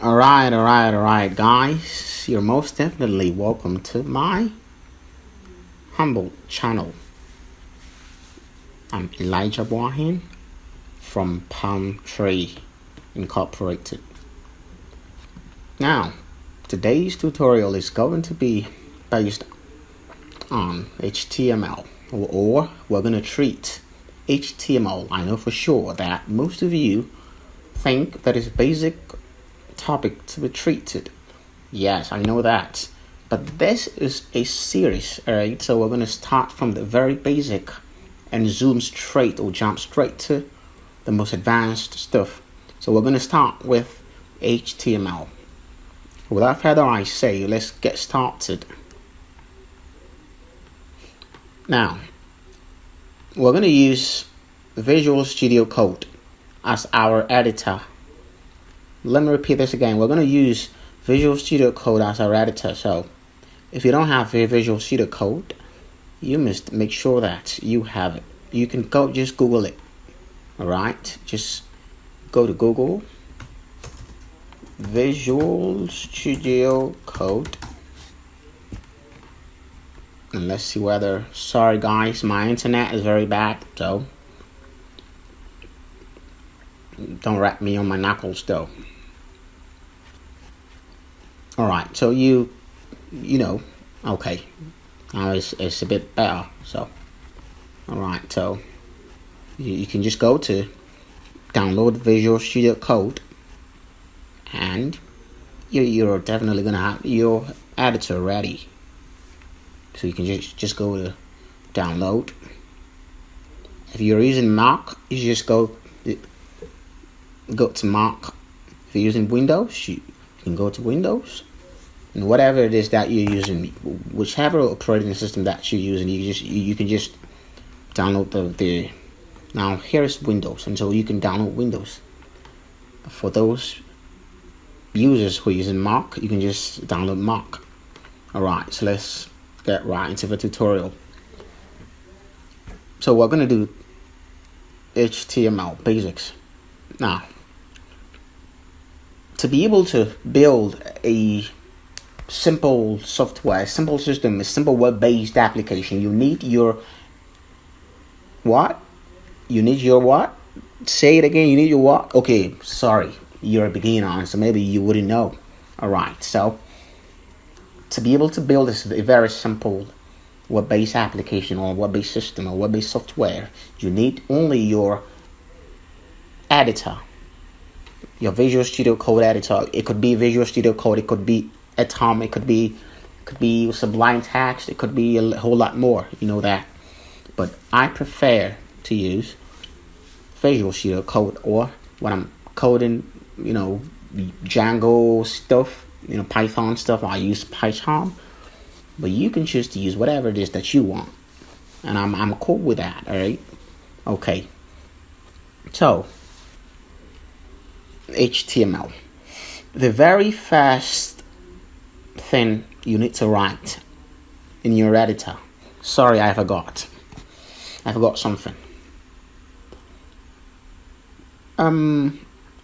All right, guys. You're most definitely welcome to my humble channel. I'm Elijah Boahin from Palm Tree Incorporated. Now, today's tutorial is going to be based on HTML, or we're going to treat HTML. I know for sure that most of you think that is basic topic to be treated. Yes, I know that. But this is a series, alright? So we're going to start from the very basic and zoom straight or jump straight to the most advanced stuff. So we're going to start with HTML. Without further ado, let's get started. Now, we're going to use Visual Studio Code as our editor. Let me repeat this again. We're going to use Visual Studio Code as our editor. So if you don't have a Visual Studio Code, you must make sure that you have it. You can just Google it. Alright, just go to Google, Visual Studio Code, and let's see whether, sorry guys, my internet is very bad, so don't rap me on my knuckles though. Alright, so you know, okay, now it's a bit better. So alright, so you can just go to download Visual Studio Code, and you're definitely gonna have your editor ready. So you can just go to download. If you're using Mac, you just go to Mac. If you're using Windows, you can go to Windows, and whatever it is that you're using, whichever operating system that you're using, you can just download the. Now here's Windows, and so you can download Windows. For those users who are using Mac, you can just download Mac. Alright, so let's get right into the tutorial. So we're gonna do HTML basics. Now, to be able to build a simple software, simple system, a simple web-based application, you need your what? You need your what? Say it again. You need your what? Okay, sorry. You're a beginner, so maybe you wouldn't know. Alright, so to be able to build a very simple web-based application or web-based system or web-based software, you need only your editor, your Visual Studio Code editor. It could be Visual Studio Code, it could be Atom, it could be Sublime Text, it could be a whole lot more, you know that. But I prefer to use Visual Studio Code, or when I'm coding, Django stuff, Python stuff, I use Python. But you can choose to use whatever it is that you want, and I'm cool with that. All right, okay. So HTML, the very first thing you need to write in your editor. Sorry, I forgot something.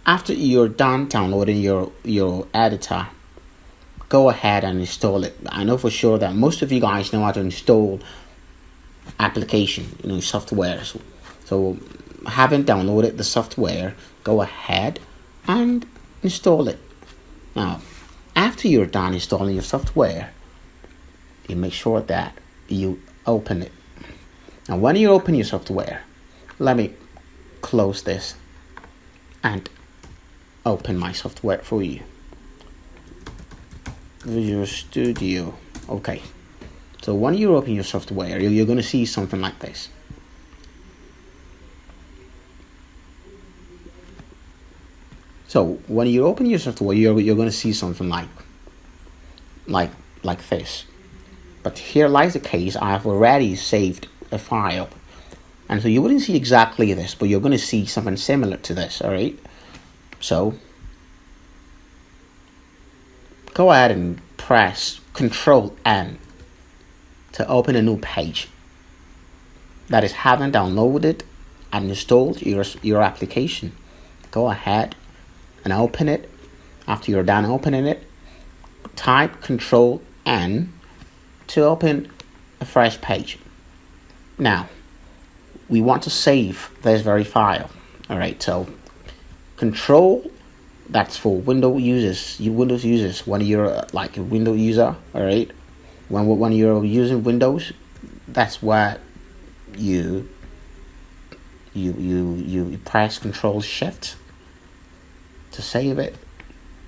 After you're done downloading your editor, go ahead and install it. I know for sure that most of you guys know how to install application, software. So having downloaded the software, go ahead and install it. Now, after you're done installing your software, you make sure that you open it. Now, when you open your software, let me close this and open my software for you. Visual Studio. Okay. So when you open your software, you're going to see something like this. So when you open your software, you're going to see something like this. But here lies the case. I've already saved a file, and so you wouldn't see exactly this, but you're going to see something similar to this. All right. So go ahead and press Control N to open a new page that is having downloaded and installed your application. Go ahead and open it, After you're done opening it, type Control N to open a fresh page. Now, we want to save this very file. All right, so Control, that's for Windows users. When you're like a Windows user, all right, when you're using Windows, that's what you press Control Shift to save it.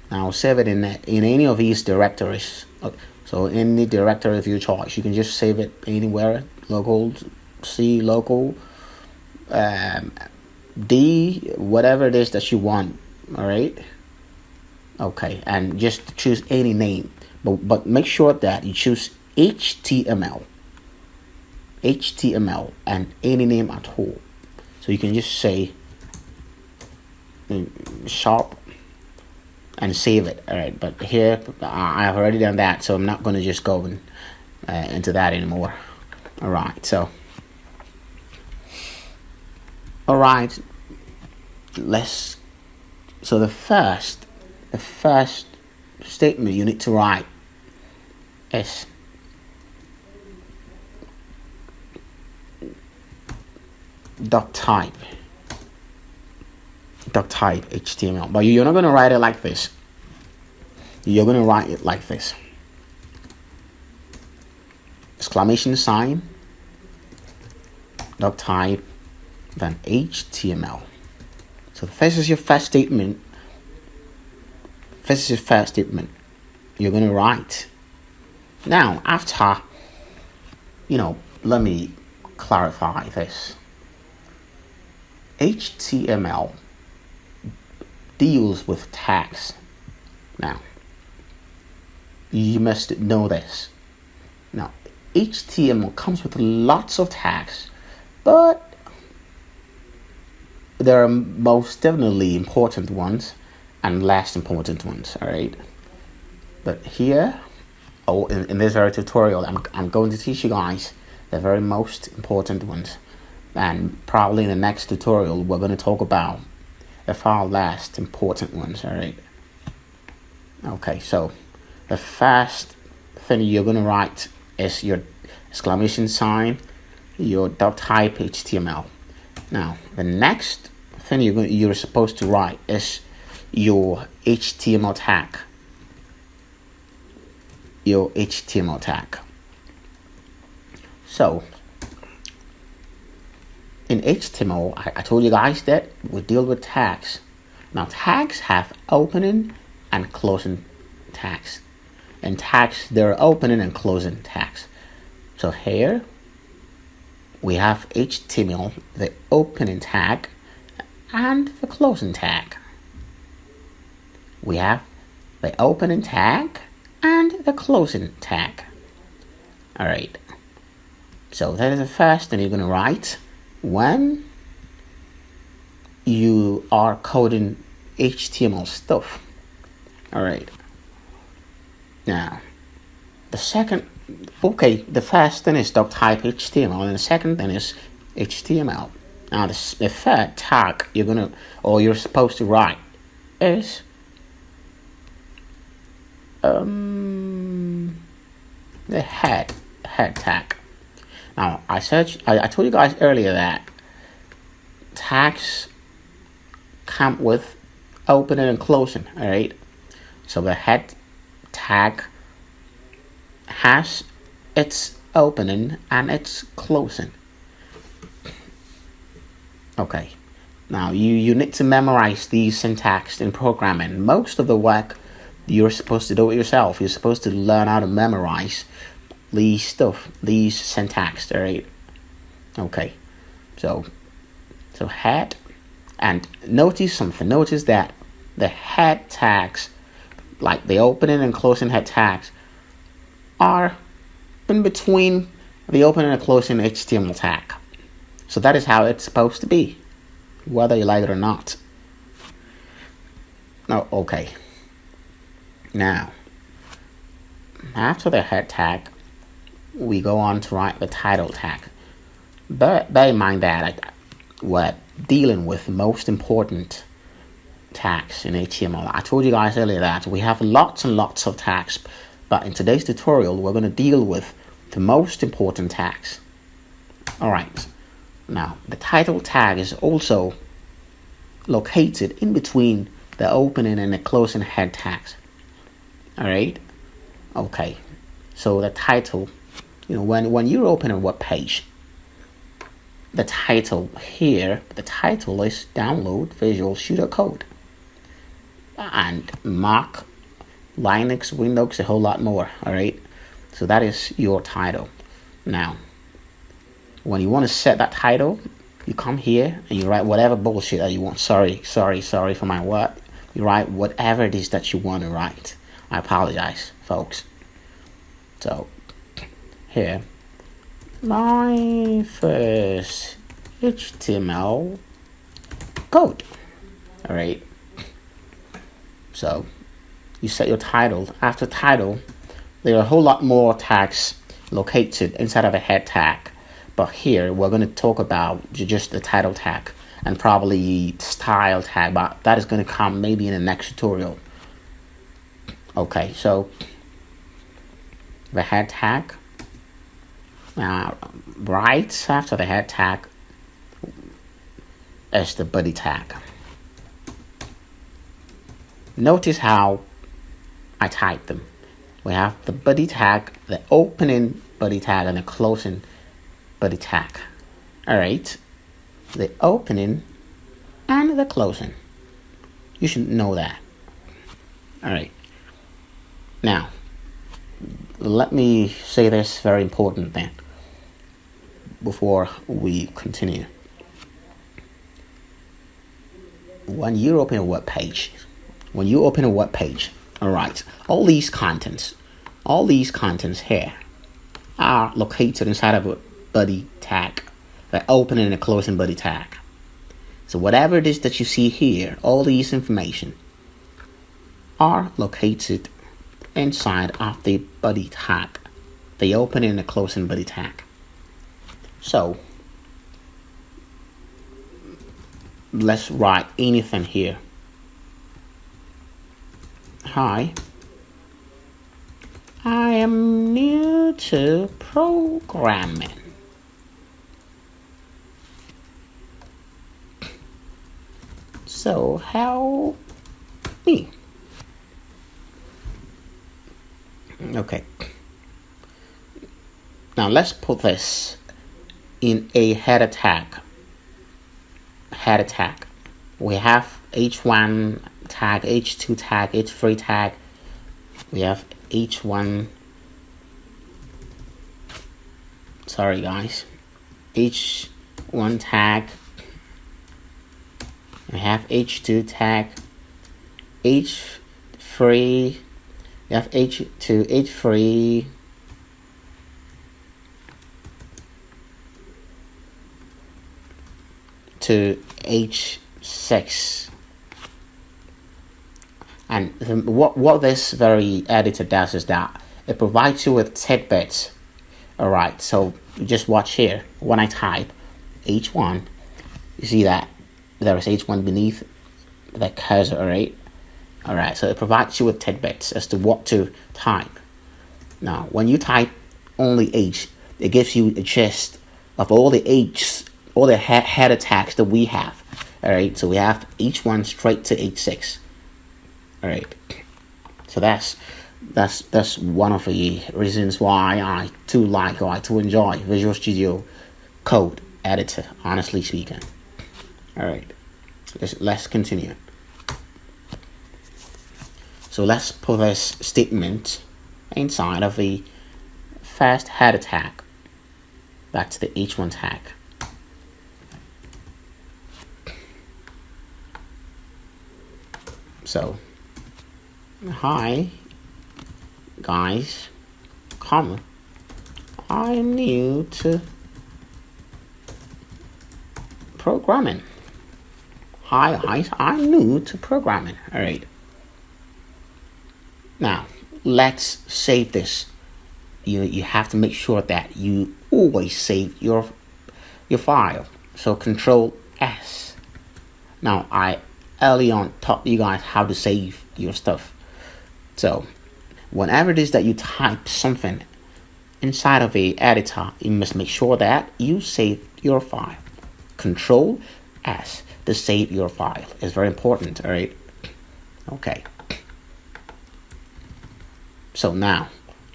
Now save it in any of these directories. Okay. So any directory of your choice, you can just save it anywhere. Local C, local D, whatever it is that you want. All right. Okay, and just choose any name, but make sure that you choose HTML, and any name at all. So you can just say sharp and save it. All right, but here I've already done that, so I'm not going to just go into that anymore. All right, so so the first statement you need to write is doc type HTML, but you're not going to write it like this. You're going to write it like this: exclamation sign, doc type, then HTML. So this is your first statement. You're going to write. Now, after, let me clarify this. HTML deals with tags. Now, you must know this. Now, HTML comes with lots of tags, but there are most definitely important ones and less important ones, all right? But here, in this very tutorial, I'm going to teach you guys the very most important ones. And probably in the next tutorial, we're going to talk about the far less important ones, all right? Okay, so the first thing you're going to write is your exclamation sign, your doc type HTML. Now, the next thing you're supposed to write is your HTML tag. So in HTML, I told you guys that we deal with tags. Now, tags have opening and closing tags. And tags, there are opening and closing tags. So here we have HTML, the opening tag and the closing tag. We have the opening tag and the closing tag. All right. So that is the first thing you're going to write when you are coding HTML stuff. All right. Now, the first thing is doc type HTML, and the second thing is HTML. Now, the third tag you're supposed to write is the head tag. Now, I told you guys earlier that tags come with opening and closing, all right? So the head tag has its opening and its closing. Okay, now you need to memorize these syntax in programming. Most of the work you're supposed to do it yourself. You're supposed to learn how to memorize these syntax, all right? Okay, so head, and notice something. Notice that the head tags, like the opening and closing head tags, are in between the opening and closing HTML tag. So that is how it's supposed to be, whether you like it or not. Oh, okay. Now, after the head tag, we go on to write the title tag. But bear in mind that we're dealing with most important tags in HTML. I told you guys earlier that we have lots and lots of tags, but in today's tutorial, we're going to deal with the most important tags. All right. Now, the title tag is also located in between the opening and the closing head tags. All right. Okay. So the title, when you open a web page, the title here, the title is Download Visual Studio Code. And Mac, Linux, Windows, a whole lot more. All right. So that is your title. Now, when you want to set that title, you come here and you write whatever bullshit that you want. Sorry for my word. You write whatever it is that you want to write. I apologize, folks. So, here, my first HTML code. All right. So, you set your title. After title, there are a whole lot more tags located inside of a head tag. But here, we're going to talk about just the title tag and probably style tag, but that is going to come maybe in the next tutorial. Okay, so the head tag. Right after the head tag is the body tag. Notice how I type them. We have the body tag, the opening body tag, and the closing body tag. All right, the opening and the closing. You should know that. All right. Now, let me say this very important thing before we continue. When you open a web page, all right, all these contents here are located inside of a body tag, the opening and the closing body tag. So whatever it is that you see here, all these information are located inside of the body tag, the opening and the closing body tag. So let's write anything here. Hi, I am new to programming. So help me. Okay. Now let's put this in a header tag. We have H1 tag, H2 tag, H3 tag. We have H1. Sorry guys. H1 tag. We have H2 tag, H3. We have H2, H3. To H6. And what this very editor does is that it provides you with tidbits. All right, so just watch here. When I type H1, you see that there is H1 beneath the cursor, all right, so it provides you with tidbits as to what to type. Now, when you type only H, it gives you a gist of all the H's, all the header tags that we have. All right, so we have H1 straight to H6. All right, so that's one of the reasons why I too enjoy Visual Studio Code Editor, honestly speaking. All right, let's continue. So let's put this statement inside of the first header tag. Back to the H1 tag. So, hi guys, I'm new to programming. Hi guys, I'm new to programming. All right. Now, let's save this. You have to make sure that you always save your file. So Control S. Now I early on taught you guys how to save your stuff. So whenever it is that you type something inside of a editor, you must make sure that you save your file. Control S to save your file is very important. All right. Okay. So now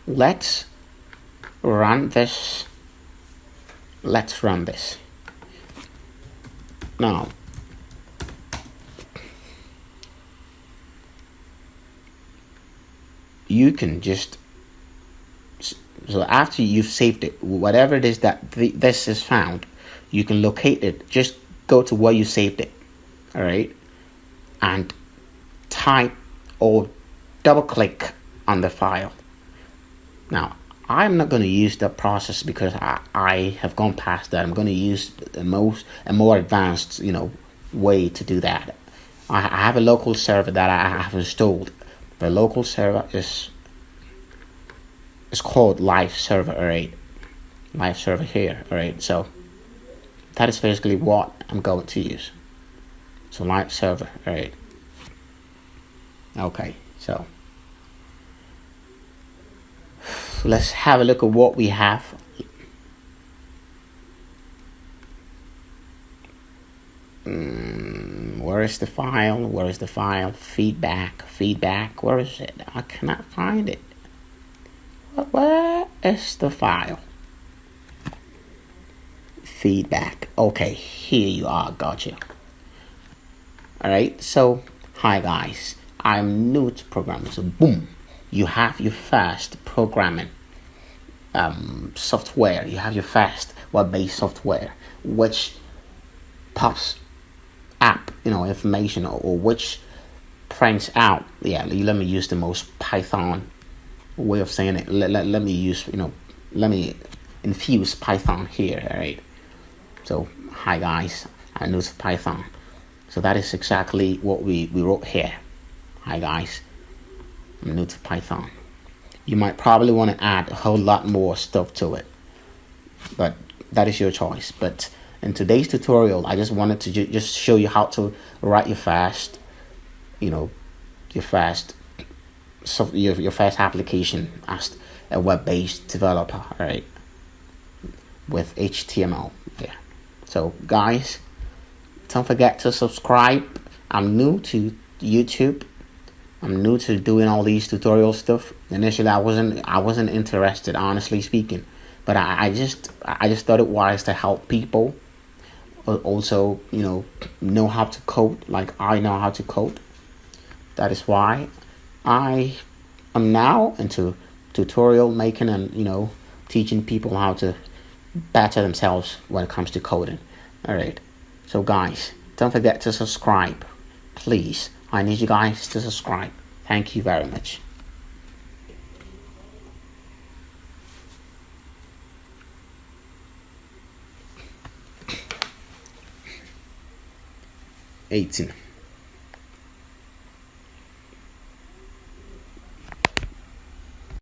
let's run this. Let's run this. Now you can just, so after you've saved it, whatever it is that this is found, you can locate it. Just go to where you saved it. All right. And type or double click on the file. Now I'm not going to use that process because I have gone past that. I'm going to use a more advanced, way to do that. I have a local server that I have installed. The local server is called Live Server. All right, Live Server here. All right, so that is basically what I'm going to use. So Live Server. All right. Okay, so let's have a look at what we have. Where is the file? Where is the file? Feedback. Where is it? I cannot find it. Where is the file? Feedback. Okay, here you are. Gotcha. Alright, so hi guys. I'm new to programming. So boom, you have your first programming software. You have your first web-based software, which pops up, information, or which prints out. Yeah, let me use the most Python way of saying it. Let me use, let me infuse Python here. All right. So hi guys, I'm new to Python. So that is exactly what we wrote here. Hi guys, I'm new to Python. You might probably want to add a whole lot more stuff to it, but that is your choice. But in today's tutorial, I just wanted to just show you how to write your fast, your fast, so your fast application as a web-based developer, all right, with HTML. Yeah. So guys, don't forget to subscribe. I'm new to YouTube. I'm new to doing all these tutorial stuff. Initially, I wasn't interested, honestly speaking, but I just thought it wise to help people. Also, know how to code like I know how to code. That is why I am now into tutorial making and teaching people how to better themselves when it comes to coding. All right. So guys, don't forget to subscribe. Please, I need you guys to subscribe. Thank you very much. '18.